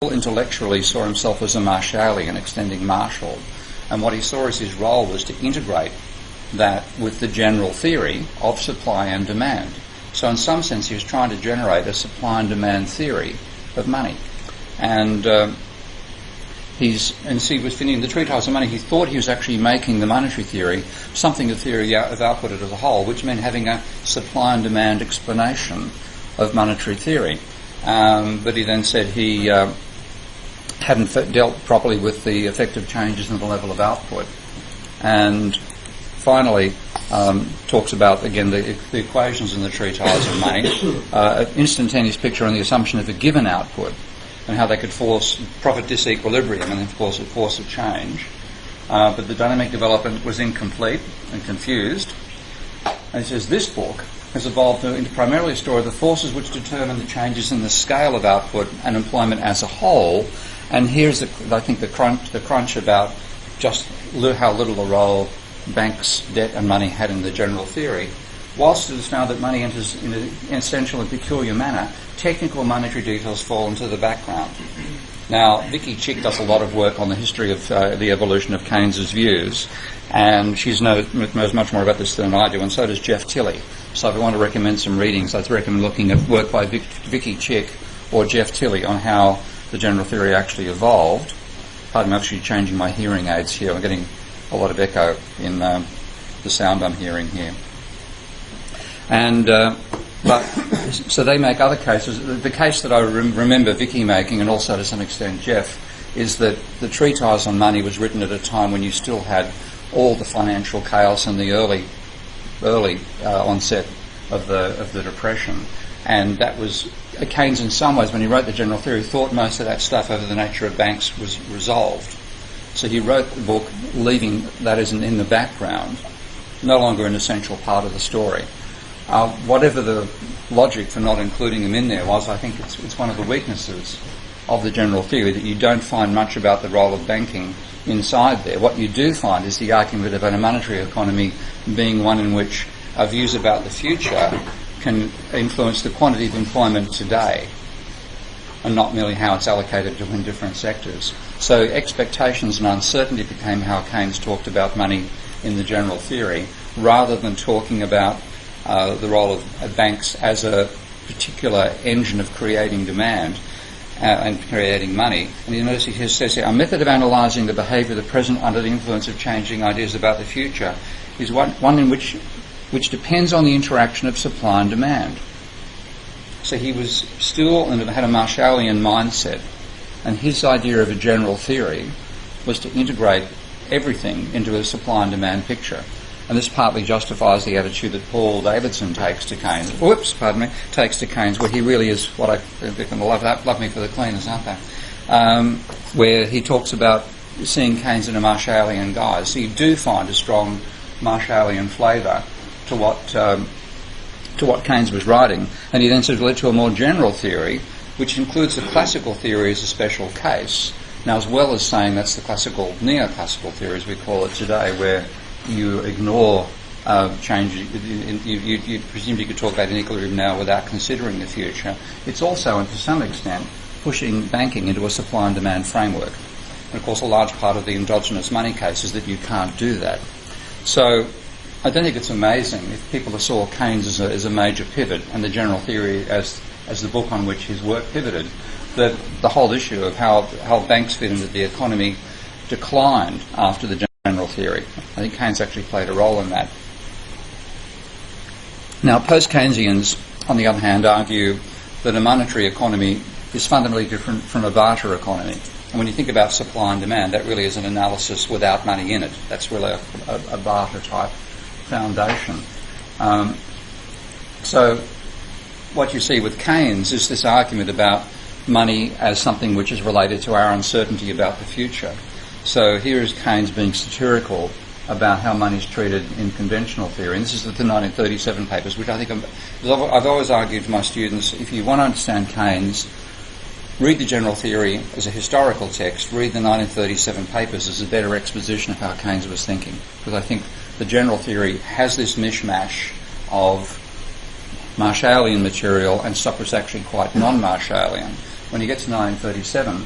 intellectually saw himself as a Marshallian, extending Marshall, and what he saw as his role was to integrate that with the general theory of supply and demand. So in some sense he was trying to generate a supply and demand theory of money. And he was finishing the treatise on money. He thought he was actually making the monetary theory something of theory of output as a whole, which meant having a supply and demand explanation of monetary theory. But he then said he hadn't dealt properly with the effective changes in the level of output. And finally talks about, again, the equations in the treatise of money, an instantaneous picture on the assumption of a given output and how they could force profit disequilibrium and then force a change. But the dynamic development was incomplete and confused. And he says this book has evolved into primarily a story of the forces which determine the changes in the scale of output and employment as a whole. And here's, I think, the crunch about just how little a role banks, debt and money had in the general theory. Whilst it is found that money enters in an essential and peculiar manner, technical monetary details fall into the background. Now, Vicky Chick does a lot of work on the history of the evolution of Keynes's views, and she knows much more about this than I do, and so does Jeff Tilley. So if I want to recommend some readings, I'd recommend looking at work by Vicky Chick or Jeff Tilley on how the general theory actually evolved. Pardon me, I'm actually changing my hearing aids here. I'm getting a lot of echo in the sound I'm hearing here. And so they make other cases. The case that I remember Vicky making, and also to some extent Jeff, is that the treatise on money was written at a time when you still had all the financial chaos and the early onset of the Depression. And that was Keynes, in some ways, when he wrote the general theory, thought most of that stuff over the nature of banks was resolved. So he wrote the book leaving that as in the background, no longer an essential part of the story. Whatever the logic for not including them in there was, I think it's one of the weaknesses of the general theory that you don't find much about the role of banking inside there. What you do find is the argument about a monetary economy being one in which our views about the future can influence the quantity of employment today and not merely how it's allocated in different sectors. So expectations and uncertainty became how Keynes talked about money in the general theory, rather than talking about the role of banks as a particular engine of creating demand and creating money. And you notice he says here, our method of analysing the behaviour of the present under the influence of changing ideas about the future is one in which depends on the interaction of supply and demand. So he was still and had a Marshallian mindset, and his idea of a general theory was to integrate everything into a supply and demand picture. And this partly justifies the attitude that Paul Davidson takes to Keynes. Takes to Keynes, where he really is what they're going to love me for the cleaners, aren't they? Where he talks about seeing Keynes in a Marshallian guise. So you do find a strong Marshallian flavour to what Keynes was writing, and he then sort of led to a more general theory, which includes the classical theory as a special case. Now, as well as saying that's the classical, neoclassical theory, as we call it today, where you ignore change, you presume you could talk about an equilibrium now without considering the future. It's also, and to some extent, pushing banking into a supply and demand framework. And of course, a large part of the endogenous money case is that you can't do that. So I don't think it's amazing if people saw Keynes as a major pivot and the general theory as the book on which his work pivoted, that the whole issue of how banks fit into the economy declined after the general theory. I think Keynes actually played a role in that. Now, post-Keynesians, on the other hand, argue that a monetary economy is fundamentally different from a barter economy. And when you think about supply and demand, that really is an analysis without money in it. That's really a barter-type foundation. So what you see with Keynes is this argument about money as something which is related to our uncertainty about the future. So here is Keynes being satirical about how money is treated in conventional theory. And this is the 1937 papers, which I think I've always argued to my students, if you want to understand Keynes, read the general theory as a historical text, read the 1937 papers as a better exposition of how Keynes was thinking. Because I think the general theory has this mishmash of Marshallian material and stuff was actually quite non-Marshallian. when you get to 1937,